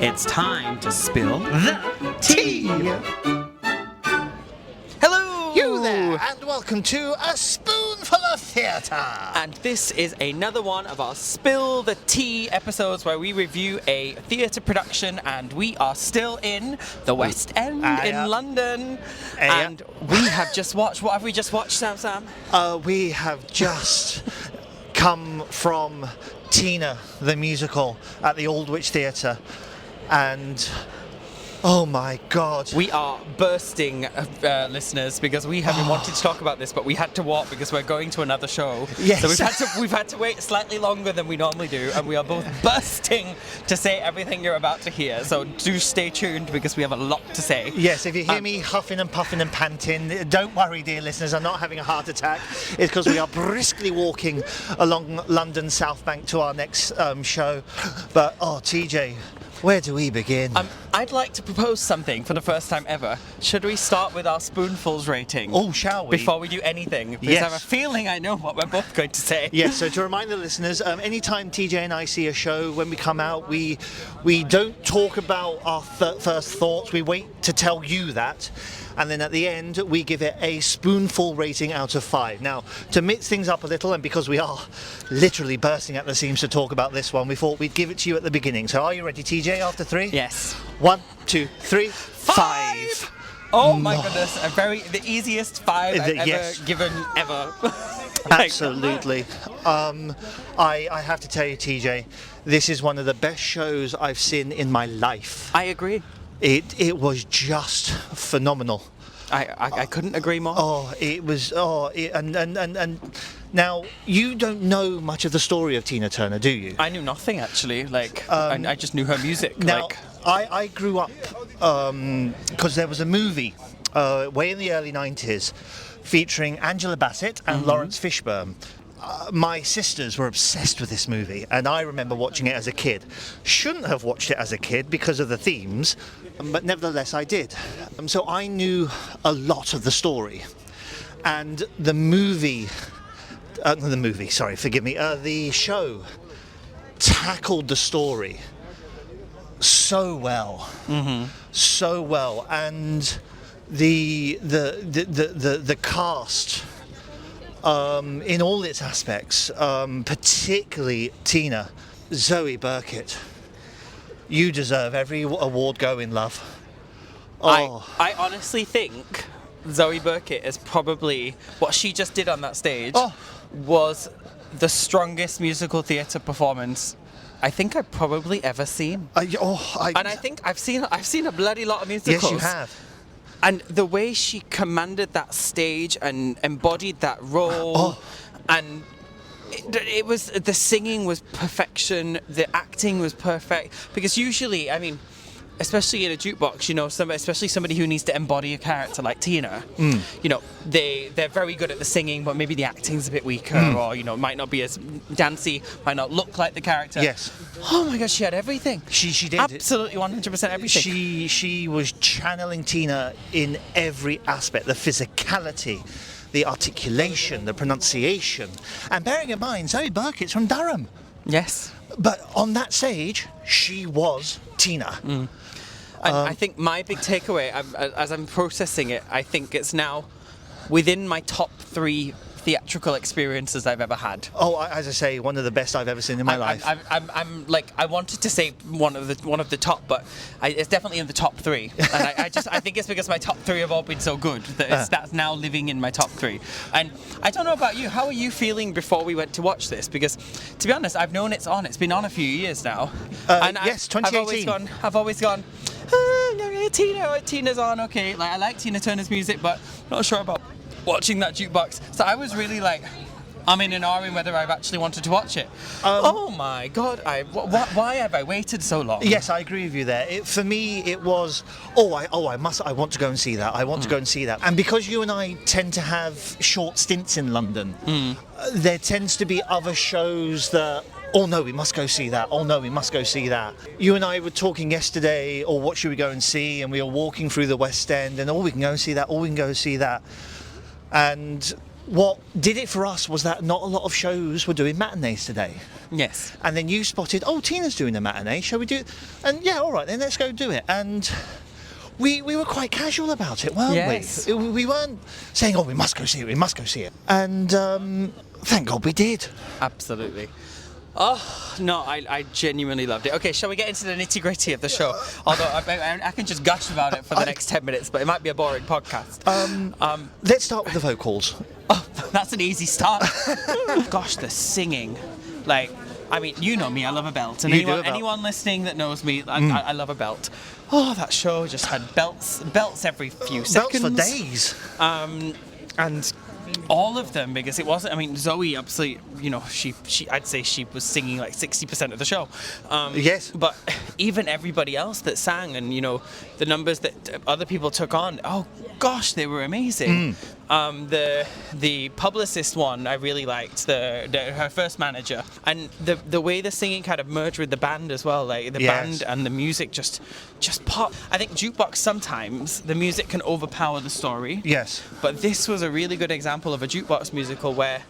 It's time to spill the tea. Hello! You there, and welcome to A Spoonful of Theatre! And this is another one of our Spill the Tea episodes where we review a theatre production, and we are still in the West End in London. And we have just watched, what have we just watched, Sam? We have just come from Tina, the musical, at the Aldwych Theatre, and oh my God. We are bursting, listeners, because we have been wanting to talk about this, but we had to walk because we're going to another show. Yes. So we've had to wait slightly longer than we normally do, and we are both bursting to say everything you're about to hear. So do stay tuned because we have a lot to say. Yes, if you hear me huffing and puffing and panting, don't worry, dear listeners, I'm not having a heart attack. It's because we are briskly walking along London South Bank to our next show. But, TJ, where do we begin? I'd like to propose something for the first time ever. Should we start with our spoonfuls rating? Oh, shall we? Before we do anything? Because yes. I have a feeling I know what we're both going to say. Yes, so to remind the listeners, anytime TJ and I see a show, when we come out, we don't talk about our first thoughts. We wait to tell you that. And then at the end, we give it a spoonful rating out of 5. Now, to mix things up a little, and because we are literally bursting at the seams to talk about this one, we thought we'd give it to you at the beginning. So are you ready, TJ, after 3? Yes. 1, 2, 3, 5. Oh my goodness, the easiest 5 I've yes. ever given ever. Absolutely. I have to tell you, TJ, this is one of the best shows I've seen in my life. I agree. It was just phenomenal. I couldn't agree more. And now you don't know much of the story of Tina Turner, do you? I knew nothing actually. I just knew her music. Now, I grew up because there was a movie way in the early 90s featuring Angela Bassett and Lawrence Fishburne. My sisters were obsessed with this movie, and I remember watching it as a kid. Shouldn't have watched it as a kid because of the themes, but nevertheless I did. So I knew a lot of the story, and the show tackled the story so well, and the cast. In all its aspects, particularly Tina, Zoe Burkett, you deserve every award going, love. I honestly think Zoe Burkett is probably, what she just did on that stage was the strongest musical theatre performance I think I've probably ever seen. And I think I've seen a bloody lot of musicals. Yes, you have. And the way she commanded that stage and embodied that role, and it was, the singing was perfection, the acting was perfect. Because usually, I mean, especially in a jukebox, especially somebody who needs to embody a character like Tina, they're very good at the singing, but maybe the acting's a bit weaker, or might not be as dancey, might not look like the character. Yes. Oh my God, she had everything. She did. Absolutely 100% everything. She was channeling Tina in every aspect, the physicality, the articulation, the pronunciation. And bearing in mind, Zoe Burkett's from Durham. Yes. But on that stage, she was Tina. And I think my big takeaway, as I'm processing it, I think it's now within my top 3 theatrical experiences I've ever had. As I say, one of the best I've ever seen in my life. I'm like, I wanted to say one of the top, but it's definitely in the top 3. And I think it's because my top 3 have all been so good that that's now living in my top 3. And I don't know about you, how are you feeling before we went to watch this? Because to be honest, I've known it's been on a few years now. Yes, 2018. I've always gone, Tina's on, okay. Like, I like Tina Turner's music, but not sure about watching that jukebox. So I was really like, I'm in awe in whether I've actually wanted to watch it. Oh my God, why have I waited so long? Yes, I agree with you there. For me, it was, I want to go and see that. I want to go and see that. And because you and I tend to have short stints in London, there tends to be other shows that, oh no, we must go see that. Oh no, we must go see that. You and I were talking yesterday, what should we go and see? And we were walking through the West End, and we can go and see that. We can go and see that. And what did it for us was that not a lot of shows were doing matinees today. Yes. And then you spotted, oh, Tina's doing a matinee, shall we do it? And yeah, all right, then let's go do it. And we were quite casual about it, weren't Yes. we? We weren't saying, oh, we must go see it, we must go see it. And thank God we did. Absolutely. Oh, no, I genuinely loved it. Okay, shall we get into the nitty-gritty of the show? Although I can just gush about it for the next 10 minutes, but it might be a boring podcast. Let's start with the vocals. Oh, that's an easy start. Gosh, the singing. Like, I mean, you know me, I love a belt. And You do a belt. anyone listening that knows me, I love a belt. Oh, that show just had belts every few seconds. Belts for days. And all of them, because it wasn't, I mean, Zoe, obviously, you know, she I'd say she was singing like 60% of the show. Yes. But even everybody else that sang, and, you know, the numbers that other people took on, oh gosh, they were amazing. The publicist one, I really liked, her first manager. And the way the singing kind of merged with the band as well, like the Yes. band and the music just pop. I think jukebox, sometimes the music can overpower the story. Yes. But this was a really good example of a jukebox musical where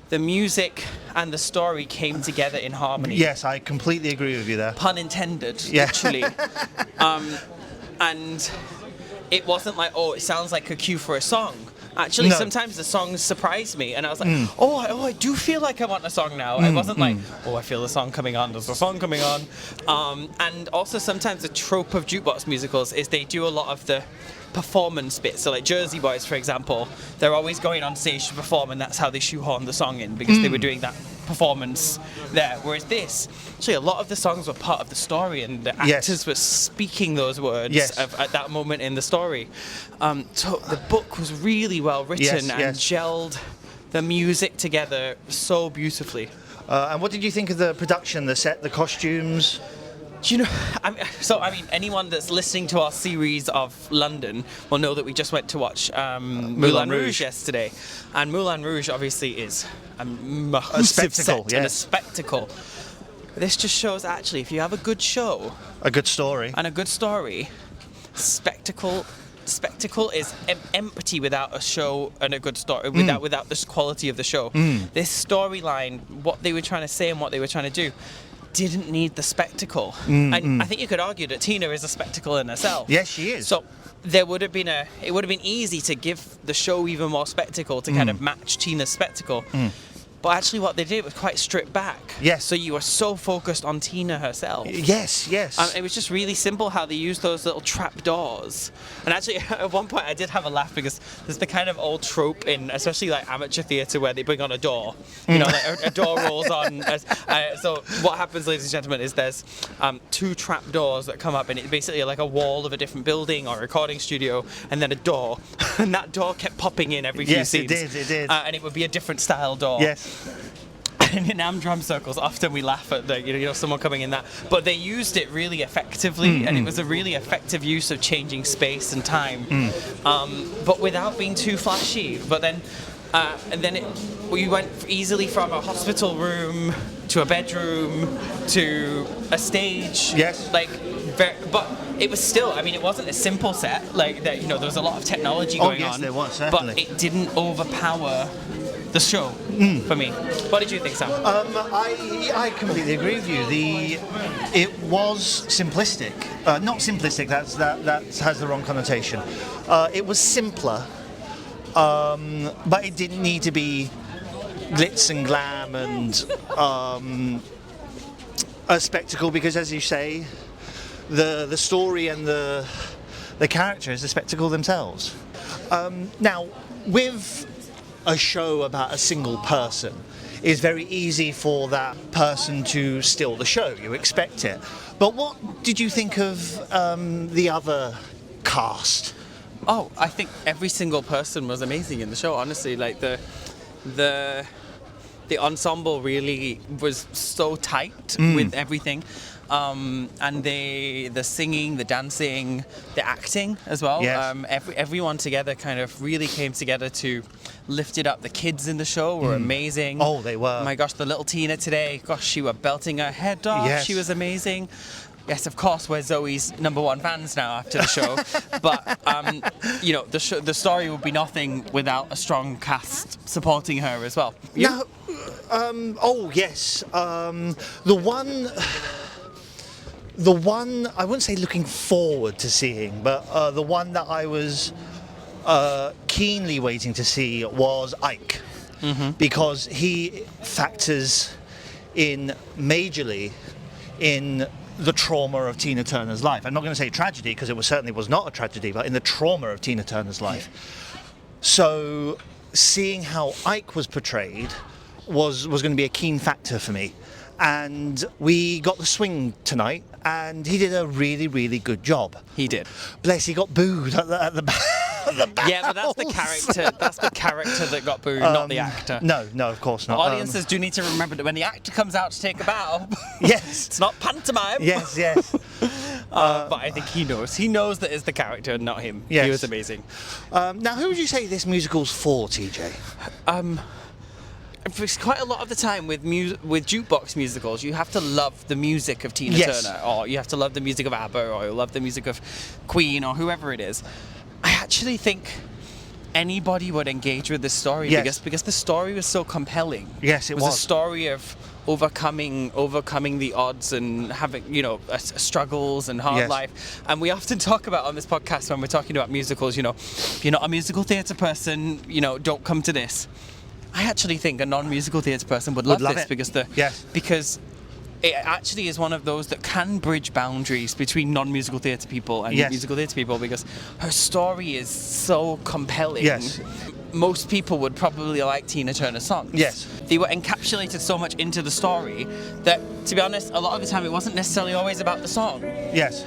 the music and the story came together in harmony. Yes, I completely agree with you there. Pun intended, Yeah. literally. And it wasn't like, oh, it sounds like a cue for a song. Actually, No. sometimes the songs surprised me, and I was like, I do feel like I want a song now. I wasn't like, oh, I feel the song coming on. There's a song coming on. And also sometimes the trope of jukebox musicals is they do a lot of the performance bits. So like Jersey Boys, for example, they're always going on stage to perform, and that's how they shoehorn the song in, because they were doing that performance there. Whereas this, actually, a lot of the songs were part of the story, and the Yes. actors were speaking those words Yes. at that moment in the story. So the book was really well written Yes, and yes. gelled the music together so beautifully. And what did you think of the production, the set, the costumes? Do you know, I mean, anyone that's listening to our series of London will know that we just went to watch Moulin Rouge Rouge yesterday. And Moulin Rouge obviously is a massive spectacle, set and a yes. spectacle. This just shows, actually, if you have a good show A good story. and a good story, spectacle is empty without a show and a good story, without this quality of the show. This storyline, what they were trying to say and what they were trying to do, didn't need the spectacle. And I think you could argue that Tina is a spectacle in herself. Yes, she is. So it would have been easy to give the show even more spectacle to kind of match Tina's spectacle. But actually what they did was quite stripped back. Yes. So you were so focused on Tina herself. Yes, yes. It was just really simple how they used those little trap doors. And actually, at one point, I did have a laugh because there's the kind of old trope in, especially like amateur theatre, where they bring on a door. You know, like a door rolls on. So what happens, ladies and gentlemen, is there's two trap doors that come up, and it's basically like a wall of a different building or a recording studio, and then a door. And that door kept popping in every few Yes, scenes. it did. And it would be a different style door. Yes. And in Amdram circles, often we laugh at the, someone coming in that, but they used it really effectively, and it was a really effective use of changing space and time, but without being too flashy. But then, we went easily from a hospital room to a bedroom to a stage. Yes. But it was still, I mean, it wasn't a simple set. Like that, there was a lot of technology going yes, on. there was, certainly. But it didn't overpower the show for me. What did you think, Sam? I completely agree with you. It was simplistic. Not simplistic. That has the wrong connotation. It was simpler, but it didn't need to be glitz and glam and a spectacle, because, as you say, the story and the character is the spectacle themselves. Now, with a show about a single person, it's very easy for that person to steal the show. You expect it. But what did you think of the other cast? Oh, I think every single person was amazing in the show. Honestly, like the ensemble really was so tight with everything. And the singing, the dancing, the acting as well. Yes. Everyone together kind of really came together to lift it up. The kids in the show were amazing. Oh, they were. My gosh, the little Tina today, gosh, she was belting her head off. Yes. She was amazing. Yes, of course, we're Zoe's #1 fans now after the show. But, the story would be nothing without a strong cast supporting her as well. No, oh yes, the one I wouldn't say looking forward to seeing, but the one that I was keenly waiting to see was Ike, because he factors in majorly in the trauma of Tina Turner's life. I'm not going to say tragedy, because it certainly was not a tragedy, but in the trauma of Tina Turner's life. So seeing how Ike was portrayed was going to be a keen factor for me. And we got the swing tonight, and he did a really, really good job. He did. Bless, he got booed at the back. Yeah, but that's the character. That's the character that got booed, not the actor. No, of course not. Audiences do need to remember that when the actor comes out to take a bow, yes, it's not pantomime. Yes. But I think he knows. He knows that it's the character, not him. Yes. He was amazing. Now, who would you say this musical's for, TJ? Quite a lot of the time with jukebox musicals, you have to love the music of Tina Turner, or you have to love the music of ABBA, or you love the music of Queen, or whoever it is. I actually think anybody would engage with this story because the story was so compelling. Yes, it was. A story of overcoming the odds and having, struggles and hard life. And we often talk about on this podcast when we're talking about musicals, if you're not a musical theatre person, don't come to this. I actually think a non-musical theatre person would love this because it actually is one of those that can bridge boundaries between non-musical theatre people and musical theatre people, because her story is so compelling. Yes. Most people would probably like Tina Turner songs. Yes. They were encapsulated so much into the story that, to be honest, a lot of the time it wasn't necessarily always about the song. Yes.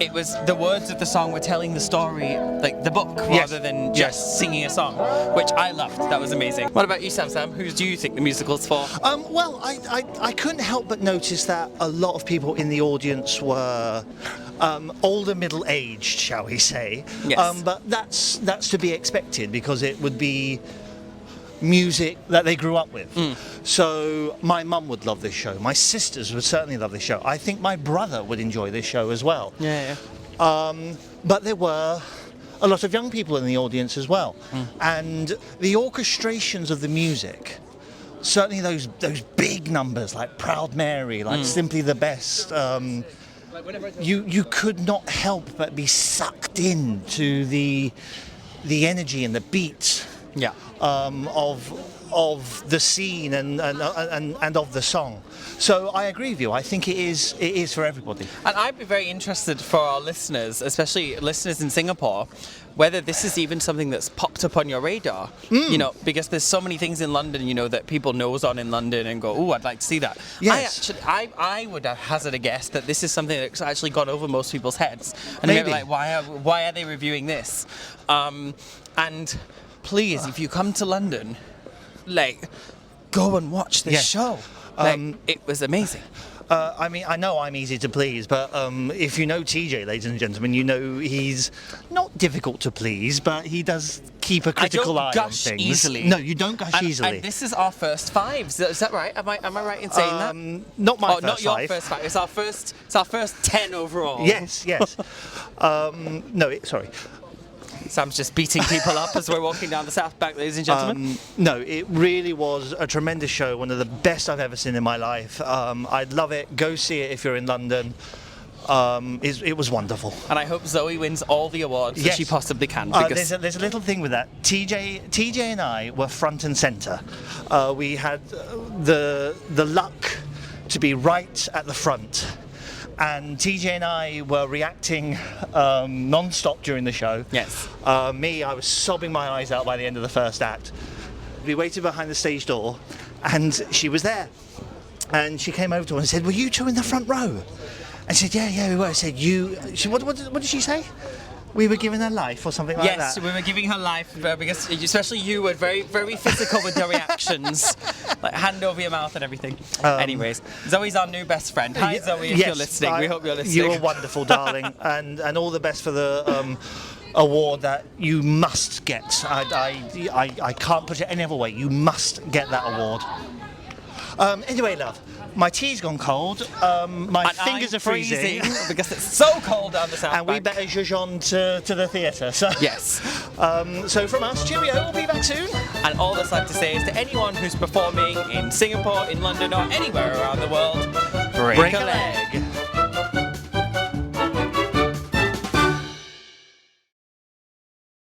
It was the words of the song were telling the story, like the book, rather than just singing a song, which I loved. That was amazing. What about you, Sam? Who do you think the musical's for? Well, I couldn't help but notice that a lot of people in the audience were older, middle-aged, shall we say. Yes. But that's to be expected, because it would be music that they grew up with. So my mum would love this show. My sisters would certainly love this show. I think my brother would enjoy this show as well. Yeah. But there were a lot of young people in the audience as well. And the orchestrations of the music, certainly those big numbers like Proud Mary, like Simply the Best, you could not help but be sucked into the energy and the beat of the scene and of the song. So I agree with you. I think it is for everybody. And I'd be very interested for our listeners, especially listeners in Singapore, whether this is even something that's popped up on your radar. Because there's so many things in London, that people nose on in London and go, "Oh, I'd like to see that." Yes. I would hazard a guess that this is something that's actually gone over most people's heads, and Maybe. they're like, "Why are they reviewing this?" And please, if you come to London, go and watch this show. It was amazing. I know I'm easy to please, but if you know TJ, ladies and gentlemen, you know he's not difficult to please, but he does keep a critical eye on things. Easily. No, you don't gush easily. And this is our first 5. Is that right? Am I right in saying that? Not my first not your 5. first 5. It's our first 10 overall. Yes. Sorry. Sam's just beating people up as we're walking down the South Bank, ladies and gentlemen. No, it really was a tremendous show, one of the best I've ever seen in my life. I'd love it. Go see it if you're in London. It was wonderful. And I hope Zoe wins all the awards that she possibly can. Because there's a little thing with that. TJ and I were front and centre. We had the luck to be right at the front. And TJ and I were reacting non-stop during the show. Yes. I was sobbing my eyes out by the end of the first act. We waited behind the stage door, and she was there. And she came over to us and said, "Were you two in the front row?" And she said, yeah, we were. I said, what did she say? We were giving her life or something like that? Yes, we were giving her life because especially you were very, very physical with your reactions, like hand over your mouth and everything. Anyways, Zoe's our new best friend. Hi, Zoe, if you're listening. We hope you're listening. You were wonderful, darling, and all the best for the award that you must get. I can't put it any other way. You must get that award. Anyway, love, my tea's gone cold. My And fingers I'm are freezing. because it's so cold down the south And we bank. better zhuzh on to the theatre. So, Yes. so from us, cheerio, we'll be back soon. And all that's left to say is to anyone who's performing in Singapore, in London, or anywhere around the world, break a leg.